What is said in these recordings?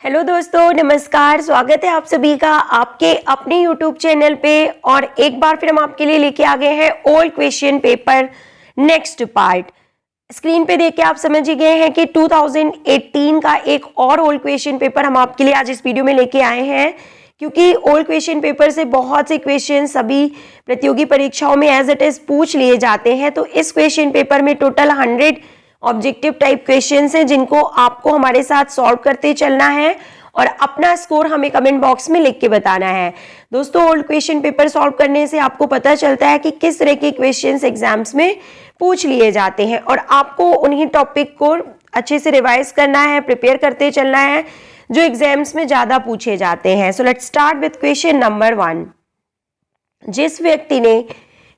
Hello दोस्तों, नमस्कार। स्वागत है आप सभी का आपके अपने YouTube चैनल पे। और एक बार फिर हम आपके लिए लेके आ गए हैं old question paper next part. Screen पे देख के आप समझ ही गए हैं कि 2018 का एक और ओल्ड क्वेश्चन पेपर हम आपके लिए आज इस वीडियो में लेके आए हैं, क्योंकि ओल्ड क्वेश्चन पेपर से बहुत से क्वेश्चन सभी प्रतियोगी परीक्षाओं में एज इट इज पूछ लिए जाते हैं। तो इस क्वेश्चन पेपर में टोटल 100 ऑब्जेक्टिव टाइप क्वेश्चंस हैं, जिनको आपको हमारे साथ सॉल्व करते चलना है और अपना स्कोर हमें कमेंट बॉक्स में लिख के बताना है। दोस्तों, ओल्ड क्वेश्चन पेपर सॉल्व करने से आपको पता चलता है कि किस तरह के क्वेश्चंस एग्जाम्स में पूछ लिए जाते हैं और आपको उन्हीं टॉपिक को अच्छे से रिवाइज करना है, प्रिपेयर करते चलना है जो एग्जाम्स में ज्यादा पूछे जाते हैं। So let's start with question number 1। जिस व्यक्ति ने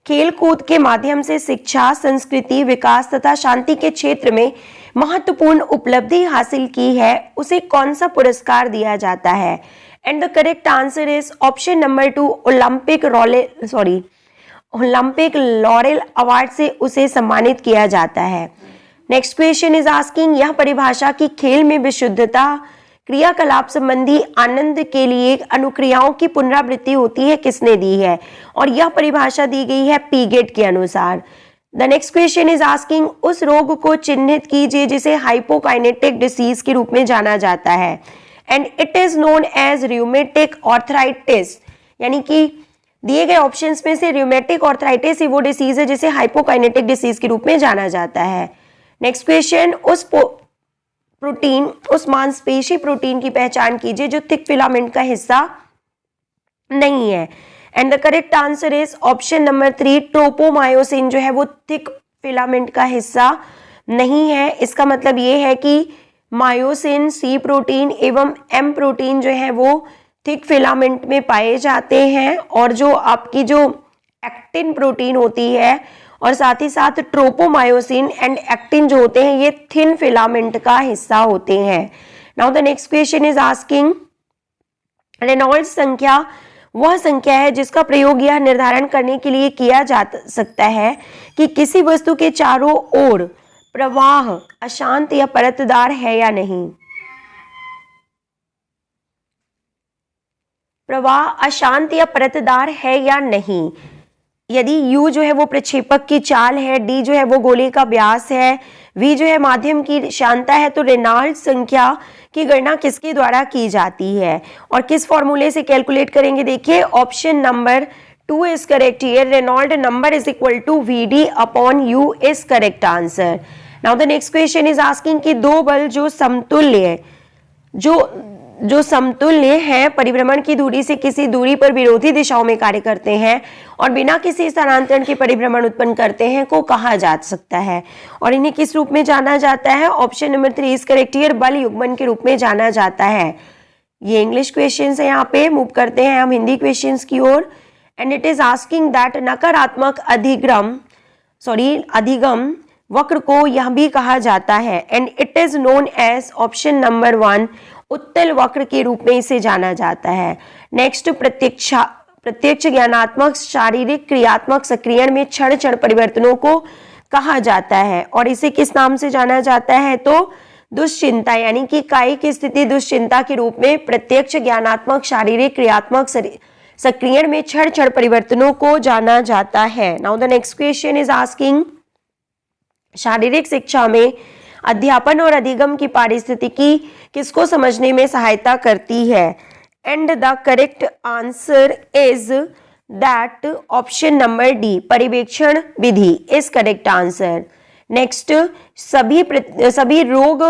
खेल कूद के माध्यम से शिक्षा, संस्कृति, विकास तथा शांति के क्षेत्र में महत्वपूर्ण उपलब्धि हासिल की है, उसे कौन सा पुरस्कार दिया जाता है? And the correct answer is option number 2, Olympic laurel award से उसे सम्मानित किया जाता है। नेक्स्ट क्वेश्चन इज आस्किंग, यह परिभाषा की खेल में विशुद्धता, क्रियाकलाप संबंधी आनंद के लिए अनुक्रियाओं की पुनरावृत्ति होती है, किसने दी है? और यह परिभाषा दी गई है पीगेट के अनुसार। The next question is asking, उस रोग को चिन्हित कीजिए जिसे हाइपोकाइनेटिक डिसीज के रूप में जाना जाता है। And it is known as rheumatic arthritis, यानी कि दिए गए ऑप्शंस में से रूमेटिक आर्थराइटिस ही वो डिसीज है जिसे हाइपोकाइनेटिक डिसीज के रूप में जाना जाता है। नेक्स्ट क्वेश्चन, उस मांसपेशी प्रोटीन की पहचान कीजिए जो थिक फिलामेंट का हिस्सा नहीं है। And the correct answer is option number 3, tropomyosin जो है वो थिक फिलामेंट का हिस्सा नहीं है। इसका मतलब ये है कि मायोसिन, सी प्रोटीन एवं एम प्रोटीन जो है वो थिक फिलामेंट में पाए जाते हैं, और जो आपकी जो एक्टिन प्रोटीन होती है और साथ ही साथ ट्रोपोमायोसिन एंड एक्टिन जो होते हैं ये थिन फिलामेंट का हिस्सा होते हैं। Now the next question is asking, Reynolds संख्या वह संख्या है जिसका प्रयोग यह निर्धारण करने के लिए किया जा सकता है कि किसी वस्तु के चारों ओर प्रवाह अशांत या परतदार है या नहीं। प्रवाह अशांत या परतदार है या नहीं। यदि U जो है वो प्रक्षेपक की चाल है, D जो है वो गोले का व्यास है, V जो है माध्यम की श्यानता है, तो रेनॉल्ड्स संख्या की गणना किसके द्वारा की जाती है और किस फॉर्मूले से कैलकुलेट करेंगे? देखिए, option number 2 is correct here. Reynold number is equal to VD upon U is correct answer. Now the next question is asking कि दो बल जो समतुल्य है परिभ्रमण की दूरी से किसी दूरी पर विरोधी दिशाओं में कार्य करते हैं और बिना किसी स्थानांतरण के परिभ्रमण उत्पन्न करते हैं को कहा जा सकता है, और इन्हें किस रूप में जाना जाता है? Option number 3 is correct here, बल युग्मन के रूप में जाना जाता है। ये इंग्लिश क्वेश्चन है। यहाँ पे मूव करते हैं हम हिंदी क्वेश्चन की ओर। And it is asking that नकारात्मक अधिगम वक्र को यह भी कहा जाता है। And it is known as option number 1, उत्तल वक्र के रूप में इसे जाना जाता है। नेक्स्ट, प्रत्यक्ष ज्ञानात्मक शारीरिक क्रियात्मक सक्रियण में क्षण क्षण परिवर्तनों को कहा जाता है और इसे किस नाम से जाना जाता है? तो दुश्चिंता, यानी कि कायिक स्थिति दुश्चिंता के रूप में प्रत्यक्ष ज्ञानात्मक शारीरिक क्रियात्मक सक्रियण में क्षण क्षण परिवर्तनों को जाना जाता है। Now the next question is asking, शारीरिक शिक्षा में अध्यापन और अधिगम की पारिस्थितिकी किसको समझने में सहायता करती है? And the correct answer is that option number D, परिवेक्षण विधि इज करेक्ट आंसर। नेक्स्ट, सभी रोग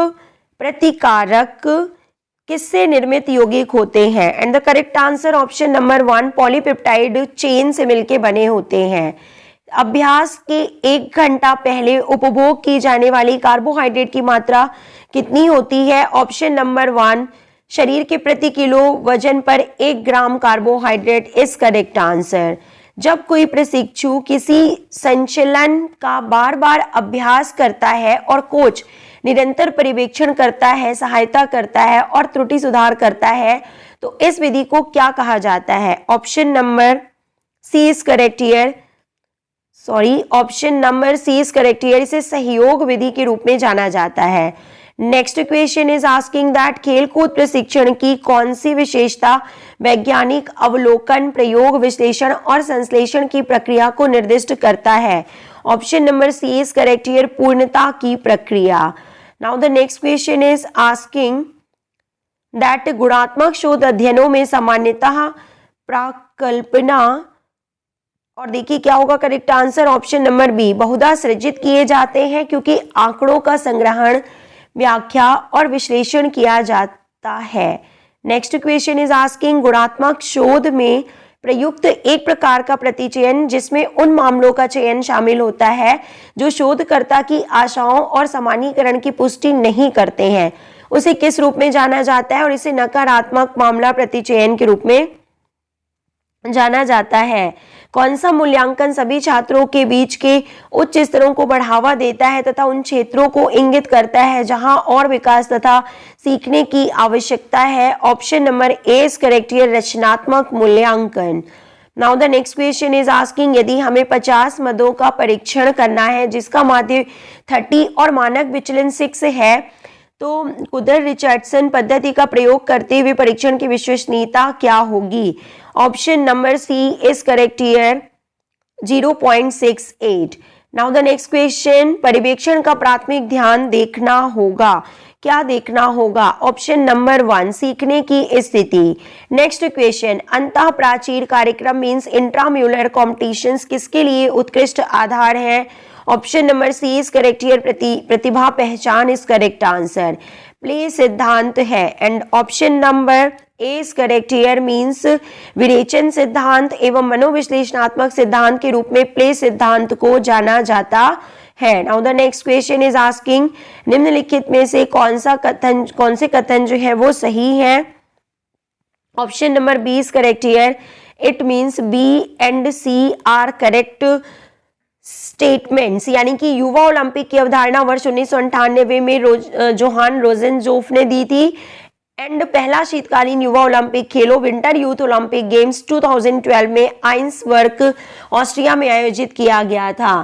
प्रतिकारक किससे निर्मित यौगिक होते हैं? And the correct answer option number 1, polypeptide chain से मिलके बने होते हैं। अभ्यास के 1 घंटा पहले उपभोग की जाने वाली कार्बोहाइड्रेट की मात्रा कितनी होती है? ऑप्शन नंबर 1, शरीर के प्रति किलो वजन पर 1 ग्राम कार्बोहाइड्रेट इज करेक्ट आंसर। जब कोई प्रशिक्षु किसी संचलन का बार बार अभ्यास करता है और कोच निरंतर पर्यवेक्षण करता है, सहायता करता है और त्रुटि सुधार करता है, तो इस विधि को क्या कहा जाता है? Option number C is correct here. Option number C is correct here. इसे सहयोग विधि के रूप में जाना जाता है। Next question is asking that खेलकूद प्रशिक्षण की कौन सी विशेषता वैज्ञानिक अवलोकन, प्रयोग, विश्लेषण और संश्लेषण की प्रक्रिया को निर्दिष्ट करता है? Option number C is correct here, पूर्णता की प्रक्रिया। Now the next question is asking that गुणात्मक शोध अध्ययनों में सामान्यतः प्राकल्पना, और देखिए क्या होगा correct answer, option number B, बहुधा सृजित किए जाते हैं क्योंकि आंकड़ों का संग्रहण, व्याख्या और विश्लेषण किया जाता है। नेक्स्ट क्वेश्चन इज आस्किंग गुणात्मक शोध में प्रयुक्त एक प्रकार का प्रतिचयन जिसमें उन मामलों का चयन शामिल होता है जो शोधकर्ता की आशाओं और सामान्यीकरण की पुष्टि नहीं करते हैं, उसे किस रूप में जाना जाता है? और इसे नकारात्मक मामला प्रतिचयन के रूप में जाना जाता है। कौन सा मूल्यांकन सभी छात्रों के बीच के उच्च स्तरों को बढ़ावा देता है तथा उन क्षेत्रों को इंगित करता है जहां और विकास तथा सीखने की आवश्यकता है? Option number A is correct here, रचनात्मक मूल्यांकन। Now the next question is asking यदि हमें 50 मदों का परीक्षण करना है जिसका माध्य 30 और मानक विचलन 6 है तो कुदर रिचर्डसन पद्धति का प्रयोग करते हुए परीक्षण की विश्वसनीयता क्या होगी? Option number C is correct here, 0.68। Now the next question, परिवेक्षण का प्राथमिक ध्यान देखना होगा, क्या देखना होगा? ऑप्शन नंबर 1, सीखने की स्थिति। नेक्स्ट क्वेश्चन, अंतः प्राचीर कार्यक्रम मींस इंट्राम्यूलर कॉम्पिटिशंस किसके लिए उत्कृष्ट आधार है? Option number C is correct here, प्रतिभा पहचान इज करेक्ट आंसर। प्ले सिद्धांत है and option number A is correct here means विरेचन सिद्धांत एवं मनोविश्लेषणात्मक सिद्धांत के रूप में प्ले सिद्धांत को जाना जाता है। Now the next question is asking निम्नलिखित में से कौन से कथन जो है वो सही है? Option number B is correct here, it means B and C are correct statements, यानी कि युवा ओलंपिक की अवधारणा वर्ष 1998 में जोहान रोजेनजोफ ने दी थी एंड पहला शीतकालीन युवा ओलंपिक खेलों विंटर यूथ ओलंपिक गेम्स 2012 में आइंसबर्ग ऑस्ट्रिया में आयोजित किया गया था।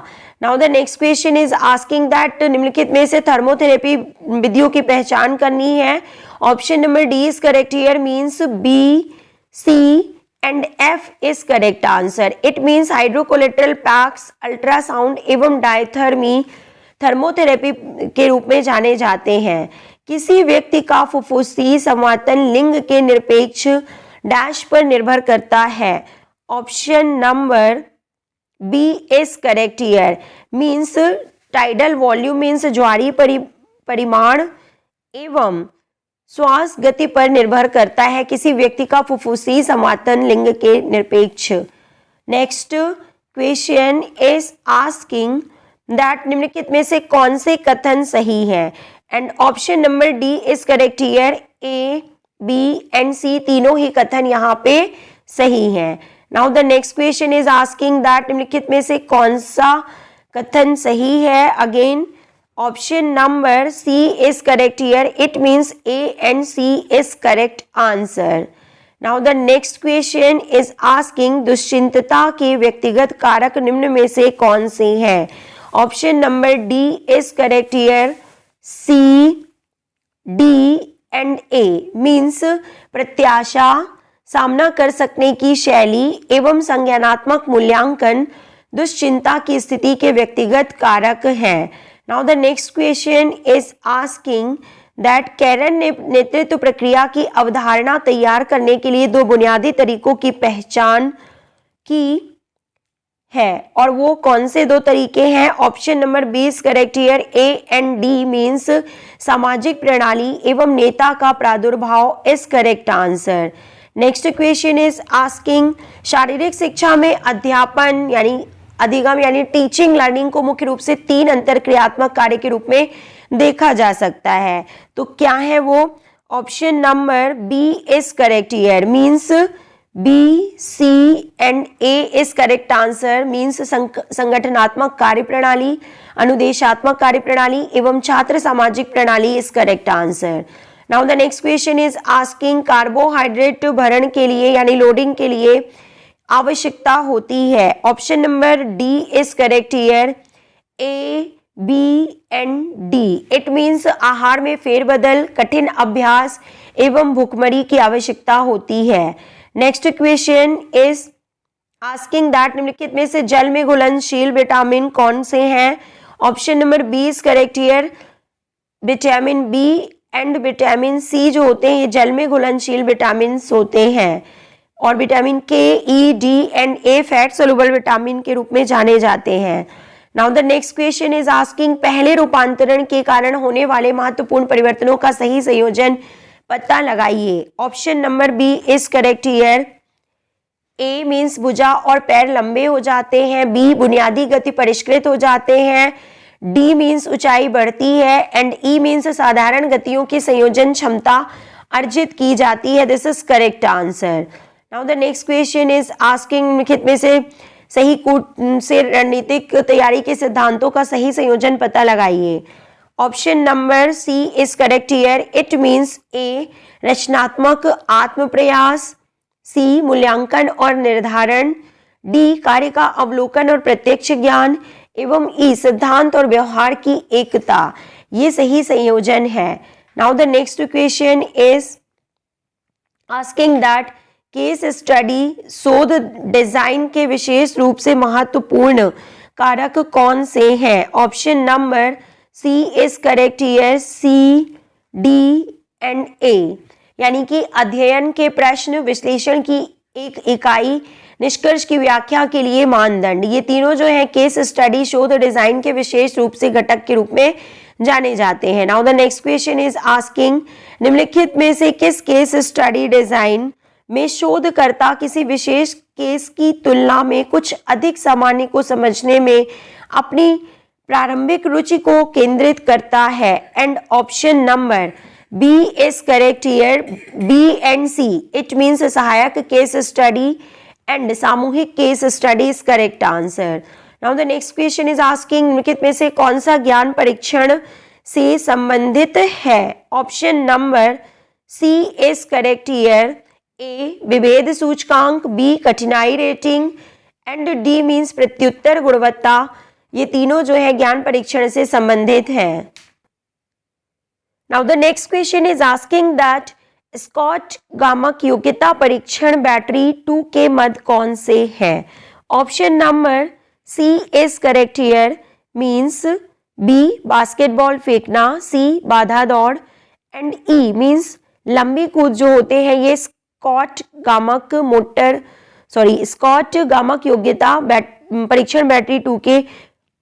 Now the next question is asking that निम्नलिखित में से थर्मोथेरेपी विधियों की पहचान करनी है। Option number D is correct here means B, C and F is correct answer. It means hydrocollator packs, ultrasound एवं डायथर्मी थर्मोथेरेपी के रूप में जाने जाते हैं। किसी व्यक्ति का फुफ्फुसी संवर्धन लिंग के निरपेक्ष डैश पर निर्भर करता है। Option number B is correct here means tidal volume means ज्वारीय परिमाण एवं श्वास गति पर निर्भर करता है किसी व्यक्ति का फुफ्फुसी संवर्धन लिंग के निरपेक्ष। Next question is asking that निम्नलिखित में से कौन से कथन सही है? And option number D is correct here, A, B and C तीनों ही कथन यहाँ पे सही हैं। Now the next question is asking that निम्नलिखित में से कौन सा कथन सही है? Again option number C is correct here, it means A and C is correct answer. Now the next question is asking दुश्चिंतता के व्यक्तिगत कारक निम्न में से कौन से हैं? Option number D is correct here, C, D and A means प्रत्याशा, सामना कर सकने की शैली एवं संज्ञानात्मक मूल्यांकन दुश्चिंता की स्थिति के व्यक्तिगत कारक हैं। Now the next question is asking that Karen ने नेतृत्व प्रक्रिया की अवधारणा तैयार करने के लिए दो बुनियादी तरीकों की पहचान की है और वो कौन से दो तरीके हैं? Option number B is correct here, A and D means सामाजिक प्रणाली एवं नेता का प्रादुर्भाव is correct answer. Next question is asking शारीरिक शिक्षा में अध्यापन यानी अधिगम यानी टीचिंग लर्निंग को मुख्य रूप से 3 अंतरक्रियात्मक कार्य के रूप में देखा जा सकता है, तो क्या है वो? Option number B is correct here means B, C and A is correct answer means संगठनात्मक कार्यप्रणाली, अनुदेशात्मक कार्यप्रणाली एवं छात्र सामाजिक प्रणाली is correct answer. Now the next question is asking carbohydrate भरण के लिए यानी लोडिंग के लिए आवश्यकता होती है। Option number D is correct here, A, B and D. It means आहार में फेरबदल, कठिन अभ्यास एवं भूखमरी की आवश्यकता होती है। Next question is asking that निम्नलिखित में से जल में घुलनशील विटामिन कौन से हैं? Option number B is correct here. Vitamin B and vitamin C जो होते हैं ये जल में घुलनशील विटामिन होते हैं और vitamin K, E, D and A fat soluble vitamin के रूप में जाने जाते हैं। Now the next question is asking पहले रूपांतरण के कारण होने वाले महत्वपूर्ण परिवर्तनों का सही संयोजन पता लगाइए। Option number B is correct here. A means भुजा और पैर लंबे हो जाते हैं, बी बुनियादी गति परिष्कृत हो जाते हैं, डी मीन्स ऊंचाई बढ़ती है एंड ई मीन्स साधारण गतियों की संयोजन क्षमता अर्जित की जाती है। This is correct answer. Now the next question is asking निम्नलिखित में से सही कूट से रणनीतिक तैयारी के सिद्धांतों का सही संयोजन पता लगाइए। Option number C is correct here. It means A रचनात्मक आत्म प्रयास, सी मूल्यांकन और निर्धारण, डी कार्य का अवलोकन और प्रत्यक्ष ज्ञान एवं ई सिद्धांत और व्यवहार की एकता। ये सही संयोजन है। Now the next question is asking that case study शोध डिजाइन के विशेष रूप से महत्वपूर्ण कारक कौन से हैं? Option number C is correct here. C, D and A, यानी कि अध्ययन के प्रश्न, विश्लेषण की एक इकाई, निष्कर्ष की व्याख्या के लिए मानदंड, ये तीनों जो है केस स्टडी शोध डिजाइन के विशेष रूप से घटक के रूप में जाने जाते हैं। Now the next question is asking निम्नलिखित में से किस केस स्टडी डिजाइन में शोधकर्ता किसी विशेष केस की तुलना में कुछ अधिक सामान्य को समझने में अपनी प्रारंभिक रुचि को केंद्रित करता है? And option number B is correct here. B and C, it means सहायक केस स्टडी एंड सामूहिक case study is correct answer. Now the next question is asking निम्नलिखित में से कौन सा ज्ञान परीक्षण से संबंधित है? Option number C is correct here. A विभेद सूचकांक, बी कठिनाई रेटिंग एंड डी मीन्स प्रत्युत्तर गुणवत्ता। ये तीनों जो है ज्ञान परीक्षण से संबंधित है। Now the next question is asking that Scott गामक योग्यता परीक्षण बैटरी 2 के मध्य कौन से है? Option number C is correct here. Means B basketball फेंकना, सी बाधा दौड़ एंड ई मीन्स लंबी कूद जो होते हैं ये स्कॉट गामक योग्यता परीक्षण बैटरी 2 के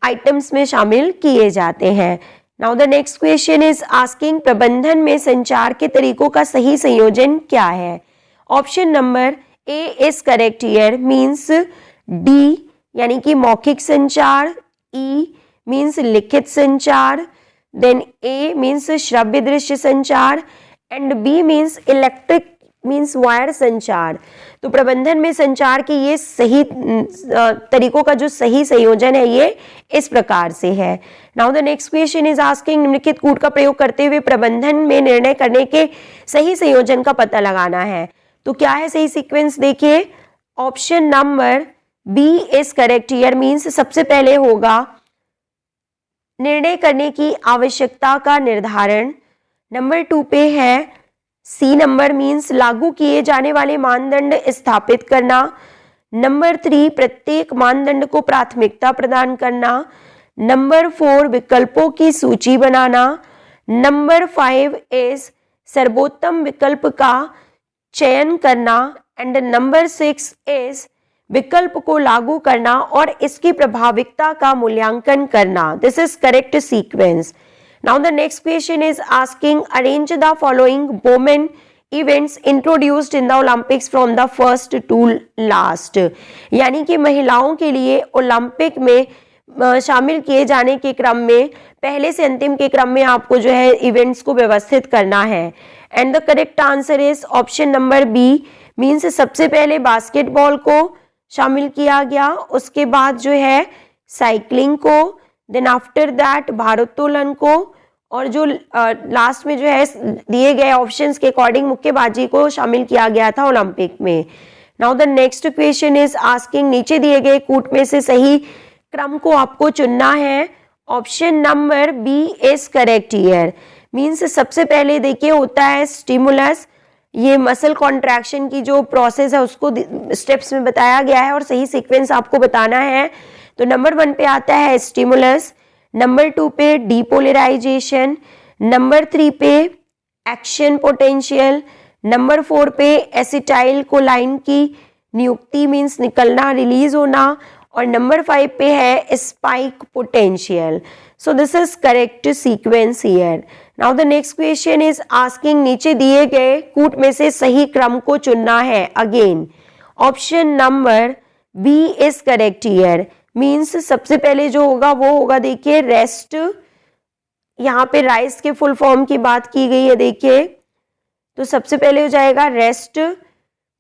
आइटम्स में शामिल किए जाते हैं। Now the next question is asking प्रबंधन में संचार के तरीकों का सही संयोजन क्या है? Option number A is correct here. Means D यानी कि मौखिक संचार, ई मीन्स लिखित संचार, देन ए मीन्स श्रव्य दृश्य संचार and B means electric means wire संचार। तो प्रबंधन में संचार के ये सही तरीकों का जो सही संयोजन है ये इस प्रकार से है। Now the next question is asking निम्नलिखित कूट का प्रयोग करते हुए प्रबंधन में निर्णय करने के सही संयोजन का पता लगाना है। तो क्या है सही सीक्वेंस? देखिए option number B is correct here. Means सबसे पहले होगा निर्णय करने की आवश्यकता का निर्धारण, नंबर 2 पे है सी नंबर मीन्स लागू किए जाने वाले मानदंड स्थापित करना, नंबर 3 प्रत्येक मानदंड को प्राथमिकता प्रदान करना, नंबर 4 विकल्पों की सूची बनाना, नंबर 5 इज सर्वोत्तम विकल्प का चयन करना एंड नंबर 6 इज विकल्प को लागू करना और इसकी प्रभाविकता का मूल्यांकन करना। This is correct sequence. Now the next question is asking arrange the following women events introduced in the Olympics from the first to last। यानी कि महिलाओं के लिए ओलंपिक में शामिल किए जाने के क्रम में पहले से अंतिम के क्रम में आपको जो है इवेंट्स को व्यवस्थित करना है। And the correct answer is option number B. Means सबसे पहले बास्केटबॉल को शामिल किया गया, उसके बाद जो है साइकिलिंग को, देन आफ्टर दैट भारोत्तोलन को और जो लास्ट में जो है दिए गए ऑप्शंस के अकॉर्डिंग मुक्केबाजी को शामिल किया गया था ओलंपिक में। Now the next question is asking नीचे दिए गए कूट में से सही क्रम को आपको चुनना है option number B is correct here. Means सबसे पहले देखिए होता है स्टिमुलस, ये मसल कॉन्ट्रैक्शन की जो प्रोसेस है उसको स्टेप्स में बताया गया है और सही सीक्वेंस आपको बताना है। तो नंबर 1 पे आता है स्टिमुलस, नंबर 2 पे डीपोलराइजेशन, नंबर 3 पे एक्शन पोटेंशियल, नंबर 4 पे एसिटाइल कोलाइन की नियुक्ति मीन्स निकलना, रिलीज होना, और नंबर 5 पे है spike potential. So this is correct sequence here. Now the next question is asking, नीचे दिए गए कूट में से सही क्रम को चुनना है। Again option number B is correct here. Means सबसे पहले जो होगा वो होगा देखिए रेस्ट, यहाँ पे राइस के फुल फॉर्म की बात की गई है देखिए, तो सबसे पहले हो जाएगा रेस्ट,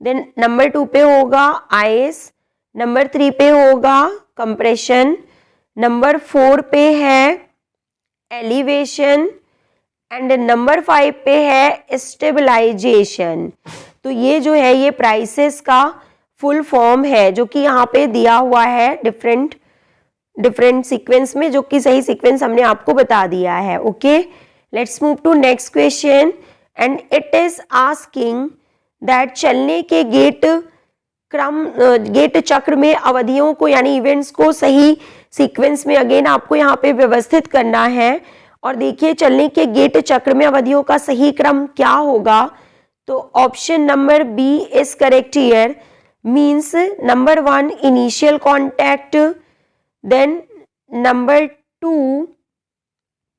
देन नंबर 2 पे होगा आइस, नंबर 3 पे होगा कंप्रेशन, नंबर 4 पे है एलिवेशन एंड नंबर 5 पे है स्टेबलाइजेशन। तो ये जो है ये प्राइसेस का फुल फॉर्म है जो कि यहाँ पे दिया हुआ है डिफरेंट सीक्वेंस में, जो कि सही सीक्वेंस हमने आपको बता दिया है। Okay, let's move to next question and it is asking that चलने के गेट चक्र में अवधियों को यानी इवेंट्स को सही सीक्वेंस में अगेन आपको यहाँ पे व्यवस्थित करना है। और देखिए चलने के गेट चक्र में अवधियों का सही क्रम क्या होगा, तो option number B is correct here. Means number 1 initial contact, then number 2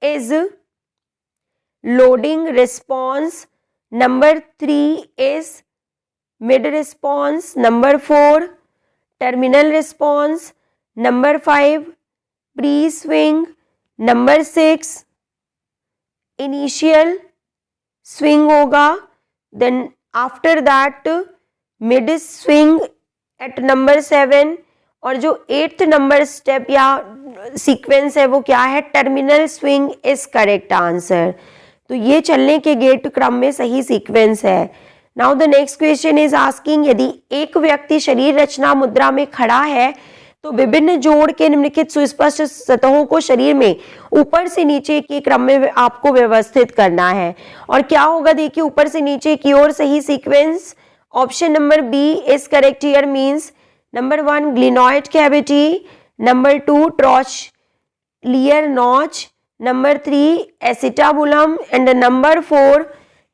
is loading response, number 3 is mid response, number 4 terminal response, number 5 pre-swing, number 6 initial swing होगा, then after that mid swing at number 7, और जो 8th number step या sequence है वो क्या है, terminal swing is correct answer. तो ये चलने के गेट क्रम में सही सीक्वेंस है। Now the next question is asking, यदि एक व्यक्ति शरीर रचना मुद्रा में खड़ा है तो विभिन्न जोड़ के निम्नलिखित सुस्पष्ट सतहों को शरीर में ऊपर से नीचे के क्रम में आपको व्यवस्थित करना है। और क्या होगा देखिए ऊपर से नीचे की ओर सही sequence, option number B is correct here. Means number 1 glenoid cavity, number 2 trochlear notch, number 3 acetabulum and number 4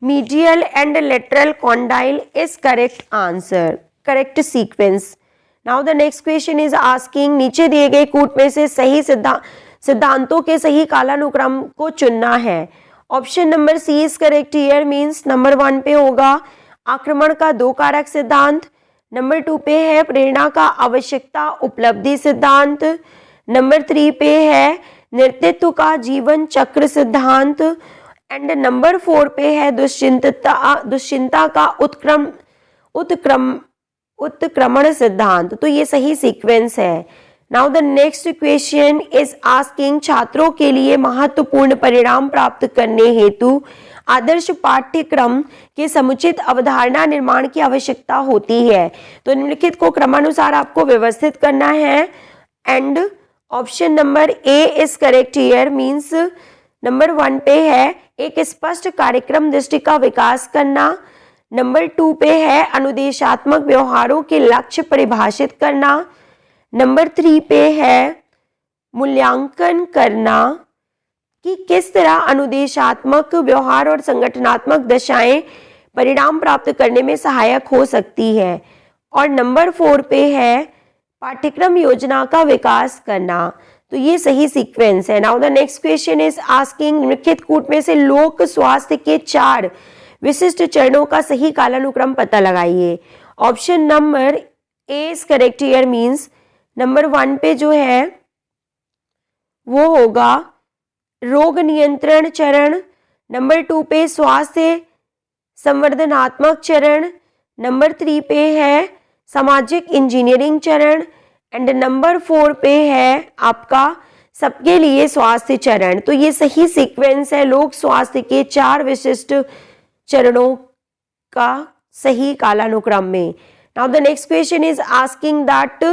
medial and lateral condyle is correct answer, correct sequence. Now the next question is asking, नीचे दिए गए कूट में से सही सिद्धांतों के सही कालानुक्रम को चुनना है। Option number C is correct here. Means number 1 पे होगा आक्रमण का 2 कारक सिद्धांत, नंबर 2 पे है प्रेरणा का आवश्यकता उपलब्धि सिद्धांत, नंबर 3 पे है नेतृत्व का जीवन चक्र सिद्धांत एंड नंबर 4 पे है दुश्चिंता का उत्क्रमण सिद्धांत। तो ये सही सीक्वेंस है। Now the next question is asking, छात्रों के लिए महत्वपूर्ण परिणाम प्राप्त करने हेतु आदर्श पाठ्यक्रम के समुचित अवधारणा निर्माण की आवश्यकता होती है। तो निम्नलिखित को क्रमानुसार आपको व्यवस्थित करना है and option number A is correct here. Means number 1 पे है एक स्पष्ट कार्यक्रम दृष्टि का विकास करना, नंबर 2 पे है अनुदेशात्मक व्यवहारों के लक्ष्य परिभाषित करना, नंबर 3 पे है मूल्यांकन करना कि किस तरह अनुदेशात्मक व्यवहार और संगठनात्मक दशाएं परिणाम प्राप्त करने में सहायक हो सकती है, और नंबर 4 पे है पाठ्यक्रम योजना का विकास करना। तो ये सही सीक्वेंस है। Now the next question is asking, निम्नलिखित कूट में से लोक स्वास्थ्य के 4 विशिष्ट चरणों का सही कालानुक्रम पता लगाइए। Option number A is correct here. Means number 1 पे जो है वो होगा रोग नियंत्रण चरण, नंबर 2 पे स्वास्थ्य संवर्धनात्मक चरण, नंबर 3 पे है सामाजिक इंजीनियरिंग चरण एंड नंबर 4 पे है आपका सबके लिए स्वास्थ्य चरण। तो ये सही सीक्वेंस है लोक स्वास्थ्य के 4 विशिष्ट चरणों का सही कालानुक्रम में। Now the next question is asking that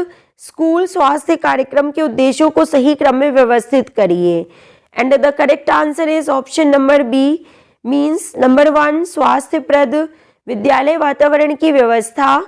school स्वास्थ्य कार्यक्रम के उद्देश्यों को सही क्रम में व्यवस्थित करिए। And the correct answer is option number B, means number 1 स्वास्थ्यप्रद विद्यालय वातावरण की व्यवस्था,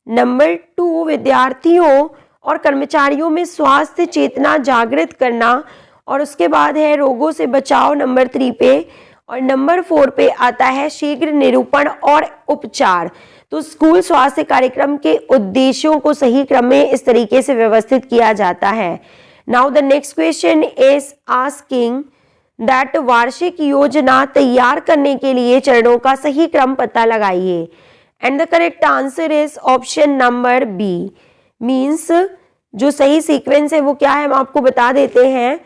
नंबर 2 विद्यार्थियों और कर्मचारियों में स्वास्थ्य चेतना जागृत करना, और उसके बाद है रोगों से बचाव नंबर 3 पे, और नंबर 4 पे आता है शीघ्र निरूपण और उपचार। तो स्कूल स्वास्थ्य कार्यक्रम के उद्देश्यों को सही क्रम में इस तरीके से व्यवस्थित किया जाता है। Now the next question is asking that वार्षिक योजना तैयार करने के लिए चरणों का सही क्रम पता लगाइए। And the correct answer is option number B, means जो सही सीक्वेंस है वो क्या है हम आपको बता देते हैं।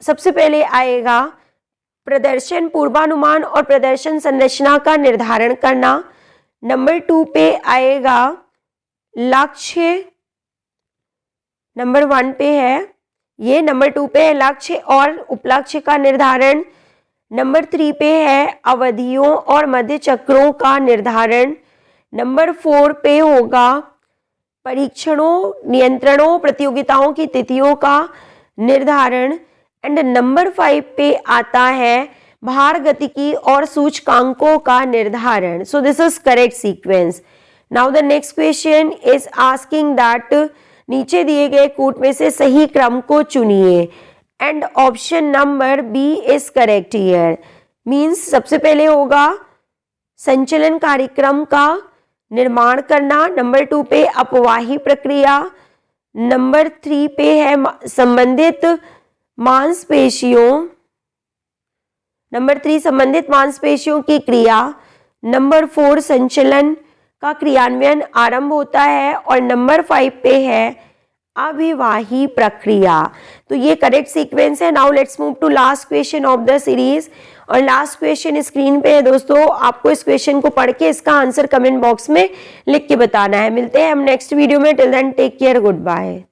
सबसे पहले आएगा प्रदर्शन पूर्वानुमान और प्रदर्शन संरचना का निर्धारण करना, नंबर 2 पे आएगा लक्ष्य, नंबर 1 पे है ये, नंबर 2 पे है लक्ष्य और उपलक्ष्य का निर्धारण, नंबर 3 पे है अवधियों और मध्य चक्रों का निर्धारण, नंबर 4 पे होगा परीक्षणों, नियंत्रणों, प्रतियोगिताओं की तिथियों का निर्धारण, एंड नंबर 5 पे आता है भार गतिकी और सूचकांकों का निर्धारण। So this is correct sequence. Now the next question is asking that नीचे दिए गए कूट में से सही क्रम को चुनिए। And option number B is correct here, means सबसे पहले होगा संचलन कार्यक्रम का निर्माण करना, नंबर 2 पे अपवाही प्रक्रिया, नंबर 3 पे है संबंधित मांसपेशियों, नंबर 3 संबंधित मांसपेशियों की क्रिया, नंबर 4 संचलन का क्रियान्वयन आरंभ होता है, और नंबर 5 पे है अभिवाही प्रक्रिया। तो ये करेक्ट सीक्वेंस है। Now let's move to last question of the series, और लास्ट क्वेश्चन स्क्रीन पे है दोस्तों। आपको इस क्वेश्चन को पढ़ के इसका आंसर कमेंट बॉक्स में लिख के बताना है। मिलते हैं हम नेक्स्ट वीडियो में। Till then take care, good bye.